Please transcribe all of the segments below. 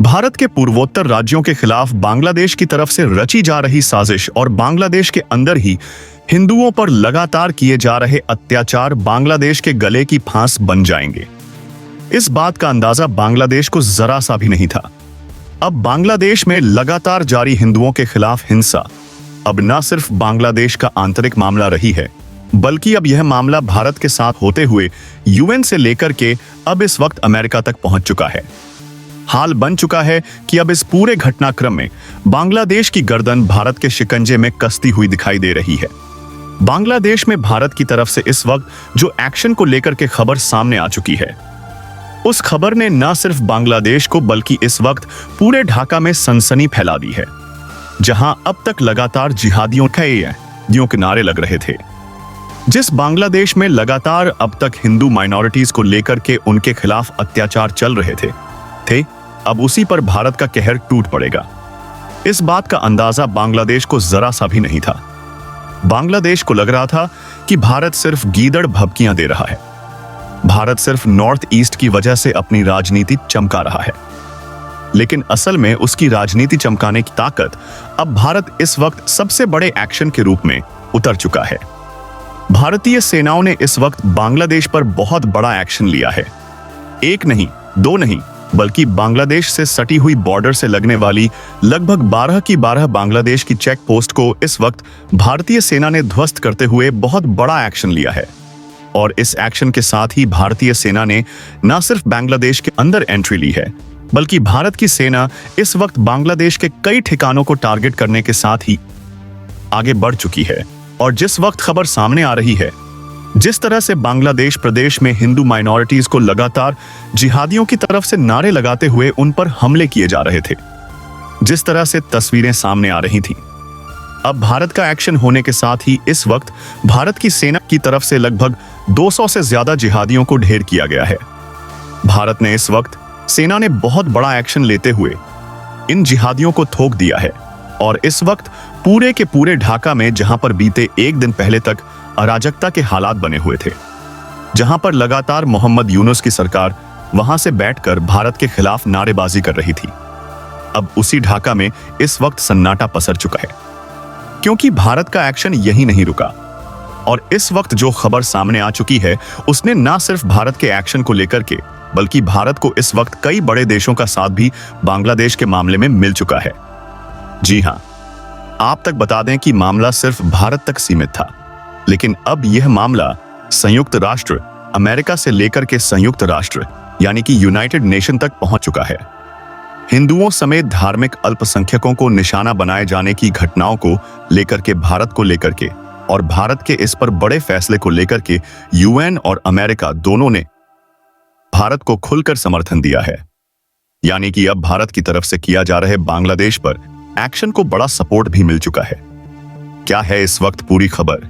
भारत के पूर्वोत्तर राज्यों के खिलाफ बांग्लादेश की तरफ से रची जा रही साजिश और बांग्लादेश के अंदर ही हिंदुओं पर लगातार किए जा रहे अत्याचार बांग्लादेश के गले की फांस बन जाएंगे। इस बात का अंदाजा बांग्लादेश को जरा सा भी नहीं था। अब बांग्लादेश में लगातार जारी हिंदुओं के खिलाफ हिंसा अब न सिर्फ बांग्लादेश का आंतरिक मामला रही है, बल्कि अब यह मामला भारत के साथ होते हुए यूएन से लेकर के अब इस वक्त अमेरिका तक पहुंच चुका है। हाल बन चुका है कि अब इस पूरे घटनाक्रम में बांग्लादेश की गर्दन भारत के शिकंजे में कसती हुई दिखाई दे रही है। बांग्लादेश में भारत की तरफ से इस वक्त जो एक्शन को लेकर के खबर सामने आ चुकी है, उस खबर ने न सिर्फ बांग्लादेश को बल्कि इस वक्त पूरे ढाका में सनसनी फैला दी है, जहां अब तक लगातार जिहादियों के नारे लग रहे थे। जिस बांग्लादेश में लगातार अब तक हिंदू माइनॉरिटीज को लेकर के उनके खिलाफ अत्याचार चल रहे थे, अब उसी पर भारत का कहर टूट पड़ेगा। इस बात का अंदाजा बांग्लादेश को जरा सा भी नहीं था। बांग्लादेश को लग रहा था कि भारत सिर्फ गीदड़ भभकियां दे रहा है, भारत सिर्फ नॉर्थ ईस्ट की वजह से अपनी राजनीति चमका रहा है। लेकिन असल में उसकी राजनीति चमकाने की ताकत अब भारत इस वक्त सबसे बड़े एक्शन के रूप में उतर चुका है। भारतीय सेनाओं ने इस वक्त बांग्लादेश पर बहुत बड़ा एक्शन लिया है। एक नहीं, दो नहीं, बल्कि बांग्लादेश से सटी हुई बॉर्डर से लगने वाली लगभग 12 की 12 बांग्लादेश की चेक पोस्ट को इस वक्त भारतीय सेना ने ध्वस्त करते हुए बहुत बड़ा एक्शन लिया है। और इस एक्शन के साथ ही भारतीय सेना ने न सिर्फ बांग्लादेश के अंदर एंट्री ली है, बल्कि भारत की सेना इस वक्त बांग्लादेश के कई ठिकानों को टारगेट करने के साथ ही आगे बढ़ चुकी है। और जिस वक्त खबर सामने आ रही है, जिस तरह से बांग्लादेश प्रदेश में हिंदू माइनॉरिटीज को लगातार जिहादियों की तरफ से नारे लगाते हुए उन पर हमले किए जा रहे थे, जिस तरह से तस्वीरें सामने आ रही थीं, अब भारत का एक्शन होने के साथ ही इस वक्त भारत की सेना की तरफ से लगभग 200 से ज्यादा जिहादियों को ढेर किया गया है। भारत ने इस वक्त सेना ने बहुत बड़ा एक्शन लेते हुए इन जिहादियों को थोक दिया है। और इस वक्त पूरे के पूरे ढाका में, जहां पर बीते एक दिन पहले तक अराजकता के हालात बने हुए थे, जहां पर लगातार मोहम्मद यूनुस की सरकार वहां से बैठकर भारत के खिलाफ नारेबाजी कर रही थी, अब उसी ढाका में इस वक्त सन्नाटा पसर चुका है, क्योंकि भारत का एक्शन यही नहीं रुका। और इस वक्त जो खबर सामने आ चुकी है, उसने न सिर्फ भारत के एक्शन को लेकर के, बल्कि भारत को इस वक्त कई बड़े देशों का साथ भी बांग्लादेश के मामले में मिल चुका है। जी हां, आप तक बता दें कि मामला सिर्फ भारत तक सीमित था, लेकिन अब यह मामला संयुक्त राष्ट्र, अमेरिका से लेकर के संयुक्त राष्ट्र यानी कि यूनाइटेड नेशन तक पहुंच चुका है। हिंदुओं समेत धार्मिक अल्पसंख्यकों को निशाना बनाए जाने की घटनाओं को लेकर के, भारत को लेकर के और भारत के इस पर बड़े फैसले को लेकर के यूएन और अमेरिका दोनों ने भारत को खुलकर समर्थन दिया है। यानी कि अब भारत की तरफ से किया जा रहे बांग्लादेश पर एक्शन को बड़ा सपोर्ट भी मिल चुका है। क्या है इस वक्त पूरी खबर,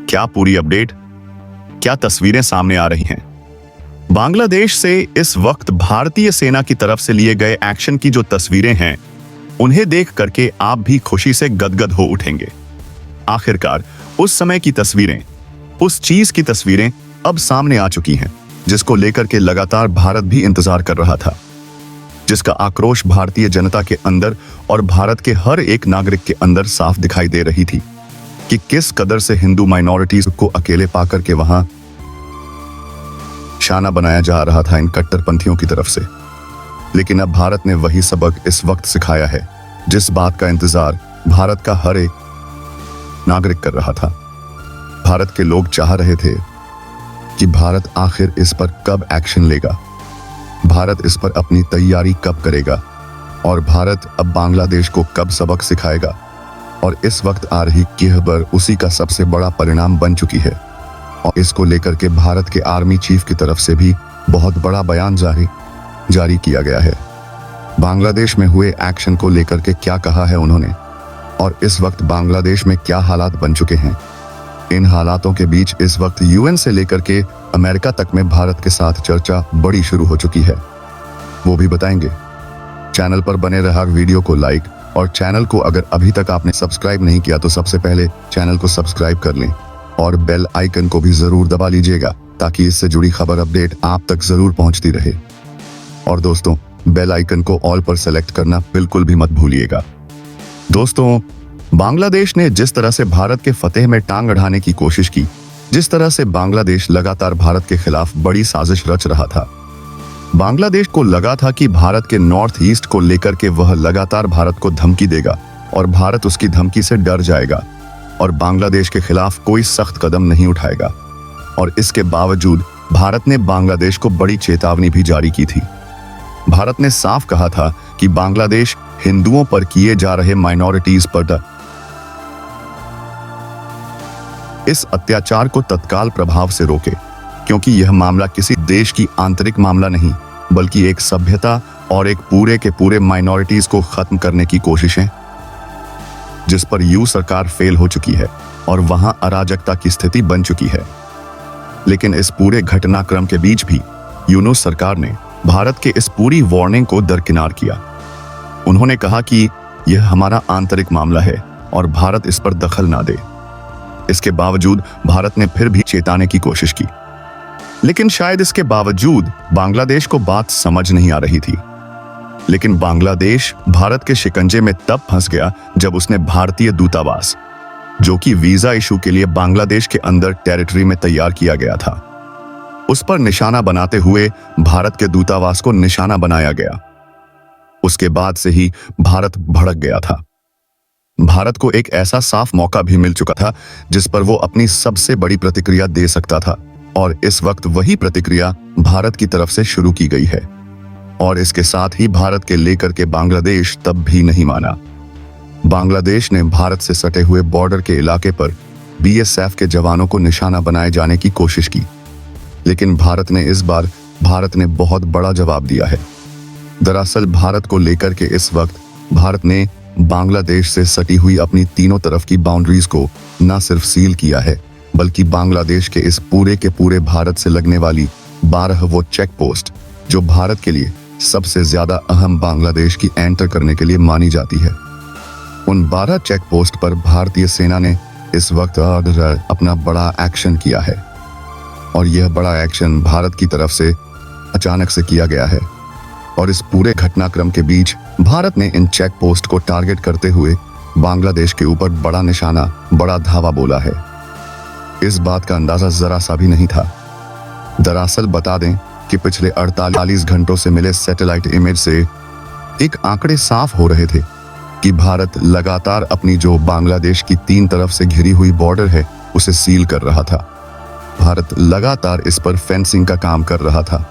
क्या पूरी अपडेट, क्या तस्वीरें सामने आ रही हैं? बांग्लादेश से इस वक्त भारतीय सेना की तरफ से लिए गए एक्शन की जो तस्वीरें हैं, उन्हें देख करके आप भी खुशी से गदगद हो उठेंगे। आखिरकार उस समय की तस्वीरें, उस चीज की तस्वीरें अब सामने आ चुकी हैं, जिसको लेकर के लगातार भारत भी इंतजार कर रहा था, जिसका आक्रोश भारतीय जनता के अंदर और भारत के हर एक नागरिक के अंदर साफ दिखाई दे रही थी कि किस कदर से हिंदू माइनॉरिटीज को अकेले पाकर के वहां शाना बनाया जा रहा था इन कट्टरपंथियों की तरफ से। लेकिन अब भारत ने वही सबक इस वक्त सिखाया है, जिस बात का इंतजार भारत का हर एक नागरिक कर रहा था। भारत के लोग चाह रहे थे कि भारत आखिर इस पर कब एक्शन लेगा, भारत इस पर अपनी तैयारी कब करेगा और भारत अब बांग्लादेश को कब सबक सिखाएगा। और इस वक्त आ रही खबर उसी का सबसे बड़ा परिणाम बन चुकी है। और इसको लेकर के भारत के आर्मी चीफ की तरफ से भी बहुत बड़ा बयान जारी किया गया है। बांग्लादेश में हुए एक्शन को लेकर के क्या कहा है उन्होंने, और इस वक्त बांग्लादेश में क्या हालात बन चुके हैं। इन हालातों के बीच इस वक्त यूएन से लेकर के अमेरिका तक में भारत के साथ चर्चा बड़ी शुरू हो चुकी है, वो भी बताएंगे। चैनल पर बने रहा, वीडियो को लाइक और चैनल को अगर अभी तक आपने सब्सक्राइब नहीं किया तो सबसे पहले चैनल को सब्सक्राइब कर लें और बेल आइकन को भी जरूर दबा लीजिएगा, ताकि इससे जुड़ी खबर अपडेट आप तक जरूर पहुंचती रहे। और दोस्तों, बेल आइकन को ऑल पर सेलेक्ट करना बिल्कुल भी मत भूलिएगा। दोस्तों, बांग्लादेश ने जिस तरह से भारत के फतेह में टांग अड़ाने की कोशिश की, जिस तरह से बांग्लादेश लगातार भारत के खिलाफ बड़ी साजिश रच रहा था, बांग्लादेश को लगा था कि भारत के नॉर्थ ईस्ट को लेकर के वह लगातार भारत को धमकी देगा और भारत उसकी धमकी से डर जाएगा और बांग्लादेश के खिलाफ कोई सख्त कदम नहीं उठाएगा। और इसके बावजूद भारत ने बांग्लादेश को बड़ी चेतावनी भी जारी की थी। भारत ने साफ कहा था कि बांग्लादेश हिंदुओं पर किए जा रहे माइनॉरिटीज पर इस अत्याचार को तत्काल प्रभाव से रोके, क्योंकि यह मामला किसी देश की आंतरिक मामला नहीं, बल्कि एक सभ्यता और एक पूरे के पूरे माइनॉरिटीज को खत्म करने की कोशिश है, जिस पर यू सरकार फेल हो चुकी है और वहां अराजकता की स्थिति बन चुकी है। लेकिन इस पूरे घटनाक्रम के बीच भी यूनूस सरकार ने भारत के इस पूरी वार्निंग को दरकिनार किया। उन्होंने कहा कि यह हमारा आंतरिक मामला है और भारत इस पर दखल ना दे। इसके बावजूद भारत ने फिर भी चेताने की कोशिश की, लेकिन शायद इसके बावजूद बांग्लादेश को बात समझ नहीं आ रही थी। लेकिन बांग्लादेश भारत के शिकंजे में तब फंस गया जब उसने भारतीय दूतावास, जो कि वीजा इशू के लिए बांग्लादेश के अंदर टेरिटरी में तैयार किया गया था, उस पर निशाना बनाते हुए भारत के दूतावास को निशाना बनाया गया। उसके बाद से ही भारत भड़क गया था। भारत को एक ऐसा साफ मौका भी मिल चुका था जिस पर वो अपनी सबसे बड़ी प्रतिक्रिया दे सकता था, और इस वक्त वही प्रतिक्रिया भारत की तरफ से शुरू की गई है। और इसके साथ ही भारत के लेकर के बांग्लादेश तब भी नहीं माना। बांग्लादेश ने भारत से सटे हुए बॉर्डर के इलाके पर बीएसएफ के जवानों को निशाना बनाए जाने की कोशिश की, लेकिन भारत ने बहुत बड़ा जवाब दिया है। दरअसल भारत को लेकर के इस वक्त भारत ने बांग्लादेश से सटी हुई अपनी तीनों तरफ की बाउंड्रीज को न सिर्फ सील किया है, बल्कि बांग्लादेश के इस पूरे के पूरे भारत से लगने वाली 12 वो चेक पोस्ट, जो भारत के लिए सबसे ज्यादा अहम बांग्लादेश की एंटर करने के लिए मानी जाती है, उन 12 चेक पोस्ट पर भारतीय सेना ने इस वक्त अपना बड़ा एक्शन किया है। और यह बड़ा एक्शन भारत की तरफ से अचानक से किया गया है। और इस पूरे घटनाक्रम के बीच भारत ने इन चेक पोस्ट को टारगेट करते हुए बांग्लादेश के ऊपर बड़ा निशाना, बड़ा धावा बोला है। इस बात का अंदाजा जरा सा भी नहीं था। दरअसल बता दें कि पिछले 48 घंटों से मिले सैटेलाइट इमेज से एक आंकड़े साफ हो रहे थे कि भारत लगातार अपनी जो बांग्लादेश की 3 तरफ से घिरी हुई बॉर्डर है उसे सील कर रहा था। भारत लगातार इस पर फेंसिंग का काम कर रहा था,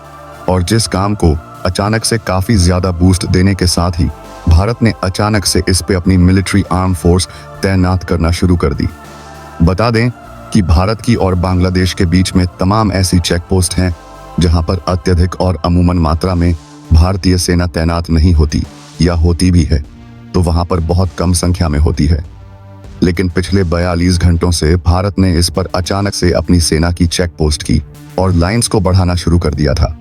और जिस काम को अचानक से काफी ज्यादा बूस्ट देने के साथ ही भारत ने अचानक से इस पे अपनी मिलिट्री आर्म फोर्स तैनात करना शुरू कर दी। बता दें कि भारत की और बांग्लादेश के बीच में तमाम ऐसी चेक पोस्ट हैं जहां पर अत्यधिक और अमूमन मात्रा में भारतीय सेना तैनात नहीं होती, या होती भी है तो वहां पर बहुत कम संख्या में होती है। लेकिन पिछले 42 घंटों से भारत ने इस पर अचानक से अपनी सेना की चेक पोस्ट की और लाइंस को बढ़ाना शुरू कर दिया था।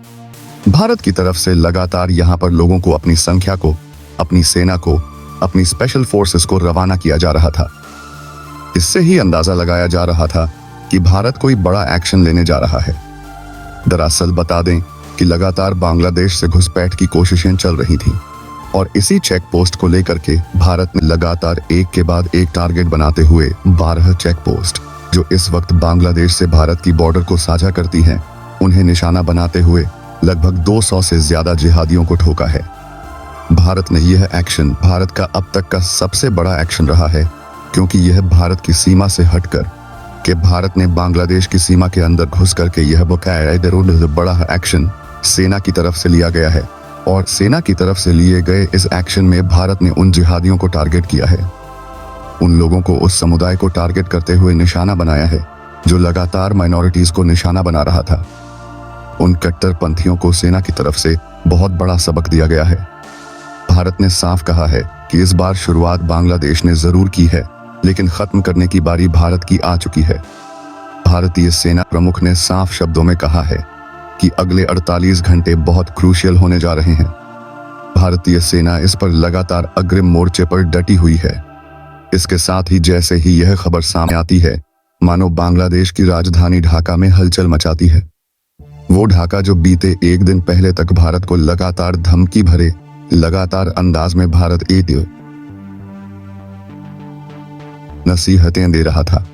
भारत की तरफ से लगातार यहां पर लोगों को, अपनी संख्या को, अपनी सेना को, अपनी स्पेशल फोर्सेस को रवाना किया जा रहा था। इससे ही अंदाजा लगाया जा रहा था कि भारत कोई बड़ा एक्शन लेने जा रहा है। दरअसल बता दें कि लगातार बांग्लादेश से घुसपैठ की कोशिशें चल रही थीं, और इसी चेक पोस्ट को लेकर के भारत ने लगातार एक के बाद एक टारगेट बनाते हुए 12 चेक पोस्ट, जो इस वक्त बांग्लादेश से भारत की बॉर्डर को साझा करती हैं, उन्हें निशाना बनाते हुए लगभग 200 से ज्यादा जिहादियों को ठोका है। भारत ने यह एक्शन भारत का अब तक का सबसे बड़ा एक्शन रहा है, क्योंकि यह भारत की सीमा से हटकर कि भारत ने बांग्लादेश की सीमा के अंदर घुस करके यह बड़ा एक्शन सेना की तरफ से लिया गया है। और सेना की तरफ से लिए गए इस एक्शन में भारत ने उन जिहादियों को टारगेट किया है, उन लोगों को, उस समुदाय को टारगेट करते हुए निशाना बनाया है जो लगातार माइनॉरिटीज को निशाना बना रहा था। उन कट्टरपंथियों को सेना की तरफ से बहुत बड़ा सबक दिया गया है। भारत ने साफ कहा है कि इस बार शुरुआत बांग्लादेश ने जरूर की है, लेकिन खत्म करने की बारी भारत की आ चुकी है। भारतीय सेना प्रमुख ने साफ शब्दों में कहा है कि अगले 48 घंटे बहुत क्रूशियल होने जा रहे हैं। भारतीय सेना इस पर लगातार अग्रिम मोर्चे पर डटी हुई है। इसके साथ ही जैसे ही यह खबर सामने आती है, मानो बांग्लादेश की राजधानी ढाका में हलचल मचाती है। वो ढाका जो बीते एक दिन पहले तक भारत को लगातार धमकी भरे लगातार अंदाज में भारत एतियो नसीहतें दे रहा था,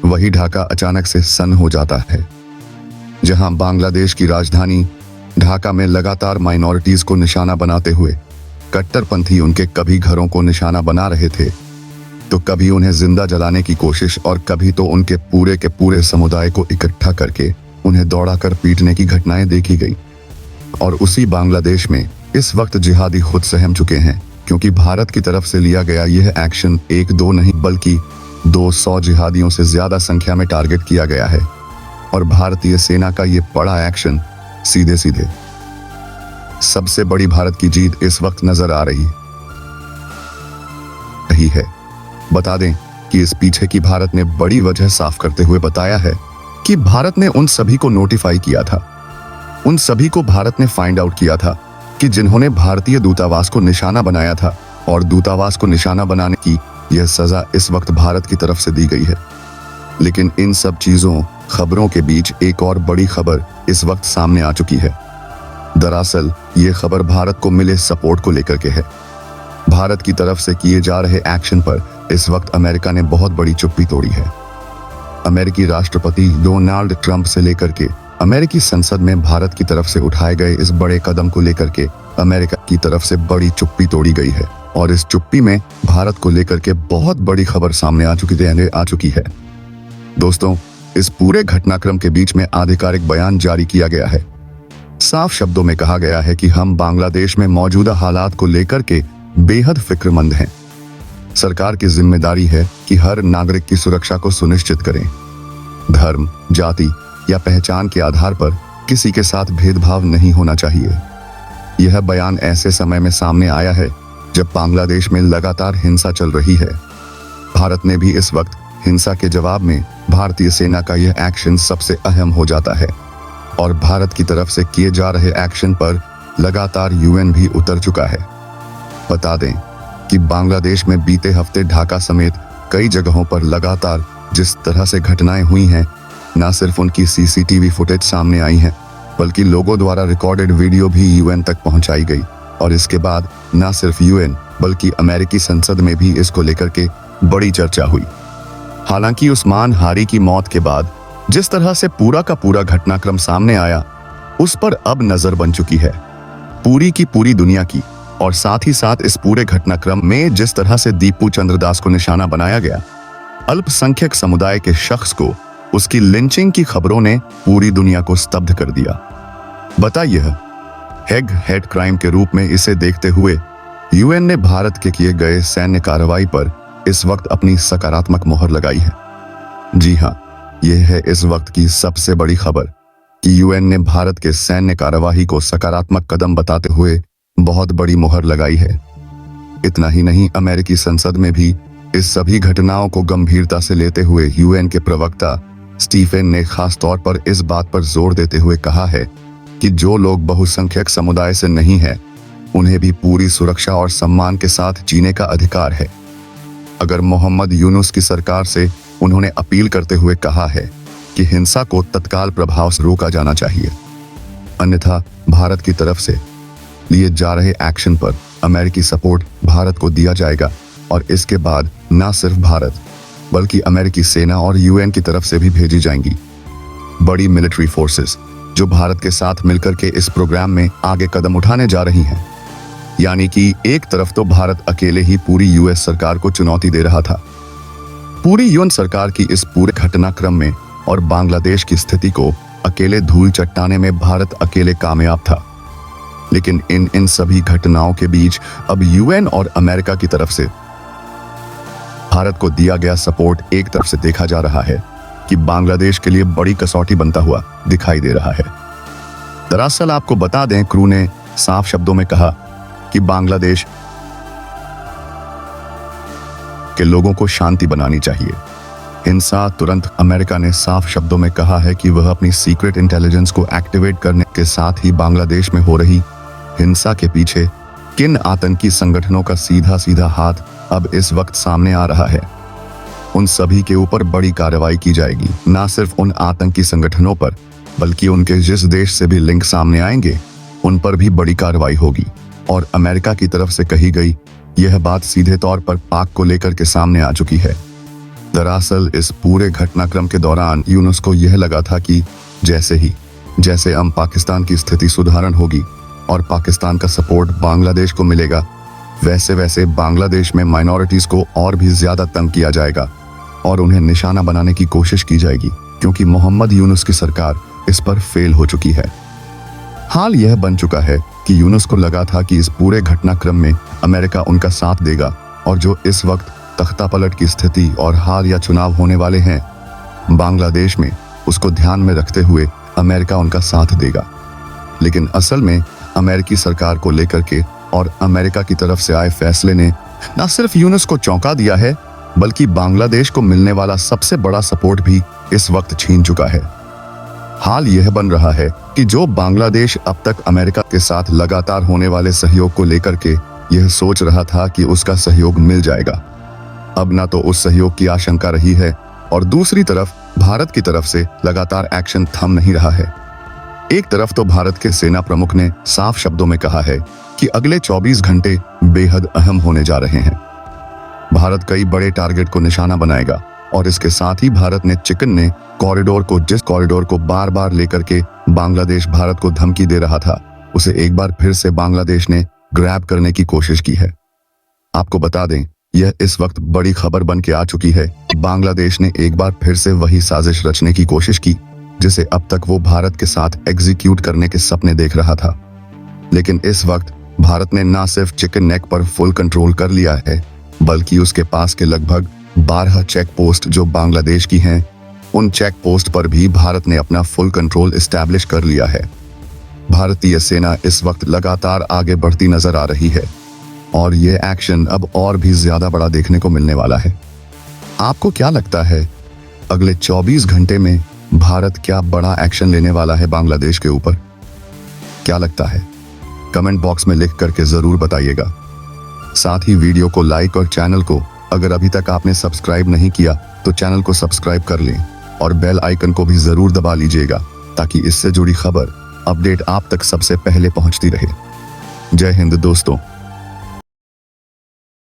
वही ढाका अचानक से सन्न हो जाता है। जहां बांग्लादेश की राजधानी ढाका में लगातार माइनॉरिटीज को निशाना बनाते हुए कट्टरपंथी उनके कभी घरों को निशाना बना रहे थे, तो कभी उन्हें जिंदा जलाने की कोशिश और कभी तो उनके पूरे के पूरे समुदाय को इकट्ठा करके उन्हें दौड़ाकर पीटने की घटनाएं देखी गई। और उसी बांग्लादेश में इस वक्त जिहादी खुद सहम चुके हैं, क्योंकि भारत की तरफ से लिया गया यह एक्शन एक दो नहीं बल्कि 200 जिहादियों से ज्यादा संख्या में टारगेट किया गया है। और भारतीय सेना का यह बड़ा एक्शन सीधे सीधे सबसे बड़ी भारत की जीत इस वक्त नजर आ रही है। बता दें कि इस पीछे की भारत ने बड़ी वजह साफ करते हुए बताया है कि भारत ने उन सभी को नोटिफाई किया था, उन सभी को भारत ने फाइंड आउट किया था कि जिन्होंने भारतीय दूतावास को निशाना बनाया था, और दूतावास को निशाना बनाने की यह सजा इस वक्त भारत की तरफ से दी गई है। लेकिन इन सब चीजों खबरों के बीच एक और बड़ी खबर इस वक्त सामने आ चुकी है। दरअसल ये खबर भारत को मिले सपोर्ट को लेकर के है। भारत की तरफ से किए जा रहे एक्शन पर इस वक्त अमेरिका ने बहुत बड़ी चुप्पी तोड़ी है। अमेरिकी राष्ट्रपति डोनाल्ड ट्रंप से लेकर के अमेरिकी संसद में भारत की तरफ से उठाए गए इस बड़े कदम को लेकर के अमेरिका की तरफ से बड़ी चुप्पी तोड़ी गई है, और इस चुप्पी में भारत को लेकर के बहुत बड़ी खबर सामने आ चुकी है। दोस्तों, इस पूरे घटनाक्रम के बीच में आधिकारिक बयान जारी किया गया है। साफ शब्दों में कहा गया है कि हम बांग्लादेश में मौजूदा हालात को लेकर के बेहद फिक्रमंद हैं। सरकार की जिम्मेदारी है कि हर नागरिक की सुरक्षा को सुनिश्चित करें। धर्म, जाति या पहचान के आधार पर किसी के साथ भेदभाव नहीं होना चाहिए। यह बयान ऐसे समय में सामने आया है जब बांग्लादेश में लगातार हिंसा चल रही है। भारत ने भी इस वक्त हिंसा के जवाब में भारतीय सेना का यह एक्शन सबसे अहम हो जाता है, और भारत की तरफ से किए जा रहे एक्शन पर लगातार यूएन भी उतर चुका है। बता दें कि बांग्लादेश में बीते हफ्ते ढाका समेत कई जगहों पर लगातार जिस तरह से घटनाएं हुई हैं, न सिर्फ उनकी सीसीटीवी फुटेज सामने आई है, बल्कि लोगों द्वारा रिकॉर्डेड वीडियो भी यूएन तक पहुंचाई गई। और इसके बाद न सिर्फ यूएन बल्कि अमेरिकी संसद में भी इसको लेकर के बड़ी चर्चा हुई। हालांकि उस्मान हारी की मौत के बाद जिस तरह से पूरा का पूरा घटनाक्रम सामने आया, उस पर अब नजर बन चुकी है पूरी की पूरी दुनिया की। और साथ ही साथ इस पूरे घटनाक्रम में जिस तरह से दीपू चंद्र दास को निशाना बनाया गया, अल्पसंख्यक समुदाय के शख्स को उसकी लिंचिंग की खबरों ने पूरी दुनिया को स्तब्ध कर दिया। बता यह हेड क्राइम के रूप में इसे देखते हुए यूएन ने भारत के किए गए सैन्य कार्रवाई पर इस वक्त अपनी सकारात्मक मोहर लगाई है। जी हां, यह है इस वक्त की सबसे बड़ी खबर कि यूएन ने भारत के सैन्य कार्रवाई को सकारात्मक कदम बताते हुए बहुत बड़ी मोहर लगाई है। इतना ही नहीं, अमेरिकी संसद में भी इस सभी घटनाओं को गंभीरता से लेते हुए यूएन के प्रवक्ता स्टीफेन ने खास तौर पर इस बात पर जोर देते हुए कहा है कि जो लोग बहुसंख्यक समुदाय से नहीं हैं, उन्हें भी पूरी सुरक्षा और सम्मान के साथ जीने का अधिकार है। अगर मोहम्मद यूनुस की सरकार से उन्होंने अपील करते हुए कहा है कि हिंसा को तत्काल प्रभाव से रोका जाना चाहिए, अन्यथा भारत की तरफ से लिए जा रहे एक्शन पर अमेरिकी सपोर्ट भारत को दिया जाएगा। और इसके बाद न सिर्फ भारत बल्कि अमेरिकी सेना और यूएन की तरफ से भी भेजी जाएंगी बड़ी मिलिट्री फोर्सेस, जो भारत के साथ मिलकर के इस प्रोग्राम में आगे कदम उठाने जा रही हैं। यानी कि एक तरफ तो भारत अकेले ही पूरी यूएस सरकार को चुनौती दे रहा था, पूरी यूएन सरकार की इस पूरे घटनाक्रम में, और बांग्लादेश की स्थिति को अकेले धूल चट्टाने में भारत अकेले कामयाब था। लेकिन इन सभी घटनाओं के बीच अब यूएन और अमेरिका की तरफ से भारत को दिया गया सपोर्ट एक तरफ से देखा जा रहा है कि बांग्लादेश के लिए बड़ी कसौटी बनता हुआ दिखाई दे रहा है। दरअसल आपको बता दें, क्रू ने साफ शब्दों में कहा कि बांग्लादेश के लोगों को शांति बनानी चाहिए, हिंसा तुरंत। अमेरिका ने साफ शब्दों में कहा है कि वह अपनी सीक्रेट इंटेलिजेंस को एक्टिवेट करने के साथ ही बांग्लादेश में हो रही हिंसा के पीछे किन आतंकी संगठनों का सीधा सीधा हाथ अब इस वक्त सामने आ रहा है, उन सभी के ऊपर बड़ी कार्रवाई की जाएगी। न सिर्फ उन आतंकी संगठनों पर बल्कि उनके जिस देश से भी लिंक सामने आएंगे उन पर भी बड़ी कार्रवाई होगी। और अमेरिका की तरफ से कही गई यह बात सीधे तौर पर पाक को लेकर के सामने आ चुकी है। दरअसल इस पूरे घटनाक्रम के दौरान यूनुस को यह लगा था कि जैसे अब पाकिस्तान की स्थिति सुधारण होगी और पाकिस्तान का सपोर्ट बांग्लादेश को मिलेगा, वैसे वैसे बांग्लादेश में माइनॉरिटीज को और भी ज्यादा तंग किया जाएगा और उन्हें निशाना बनाने की कोशिश की जाएगी, क्योंकि मोहम्मद यूनुस की सरकार इस पर फेल हो चुकी है। हाल यह बन चुका है कि यूनुस को लगा था कि इस पूरे घटनाक्रम में अमेरिका उनका साथ देगा और जो इस वक्त तख्तापलट की स्थिति और हाल या चुनाव होने वाले हैं बांग्लादेश में, उसको ध्यान में रखते हुए अमेरिका उनका साथ देगा। लेकिन असल में अमेरिकी सरकार को लेकर के और अमेरिका की तरफ से आए फैसले ने न सिर्फ यूनुस को चौंका दिया है, बल्कि बांग्लादेश को मिलने वाला सबसे बड़ा सपोर्ट भी इस वक्त छीन चुका है। हाल यह बन रहा है कि जो बांग्लादेश अब तक अमेरिका के साथ लगातार होने वाले सहयोग को लेकर के यह सोच रहा था कि उसका सहयोग मिल जाएगा, अब ना तो उस सहयोग की आशंका रही है और दूसरी तरफ भारत की तरफ से लगातार एक्शन थम नहीं रहा है। एक तरफ तो भारत के सेना प्रमुख ने साफ शब्दों में कहा है कि अगले 24 घंटे बेहद अहम होने जा रहे हैं। भारत कई बड़े टारगेट को निशाना बनाएगा और इसके साथ ही भारत ने चिकन ने जिस कॉरिडोर को बार बार लेकर के बांग्लादेश भारत को धमकी दे रहा था, उसे एक बार फिर से बांग्लादेश ने ग्रैब करने की कोशिश की है। आपको बता दें, यह इस वक्त बड़ी खबर बन के आ चुकी है कि बांग्लादेश ने एक बार फिर से वही साजिश रचने की कोशिश की जिसे अब तक वो भारत के साथ एग्जीक्यूट करने के सपने देख रहा था। लेकिन इस वक्त भारत ने न सिर्फ चिकन नेक पर फुल कंट्रोल कर लिया है, बल्कि उसके पास के लगभग 12 चेक पोस्ट जो बांग्लादेश की हैं, उन चेक पोस्ट पर भी भारत ने अपना फुल कंट्रोल एस्टैब्लिश कर लिया है। भारतीय सेना इस वक्त लगातार आगे बढ़ती नजर आ रही है और ये एक्शन अब और भी ज्यादा बड़ा देखने को मिलने वाला है। आपको क्या लगता है, अगले 24 घंटे में भारत क्या बड़ा एक्शन लेने वाला है बांग्लादेश के ऊपर? क्या लगता है? कमेंट बॉक्स में लिख करके जरूर बताइएगा। साथ ही वीडियो को लाइक और चैनल को अगर अभी तक आपने सब्सक्राइब नहीं किया तो चैनल को सब्सक्राइब कर लें और बेल आइकन को भी जरूर दबा लीजिएगा ताकि इससे जुड़ी खबर अपडेट आप तक सबसे पहले पहुंचती रहे। जय हिंद दोस्तों।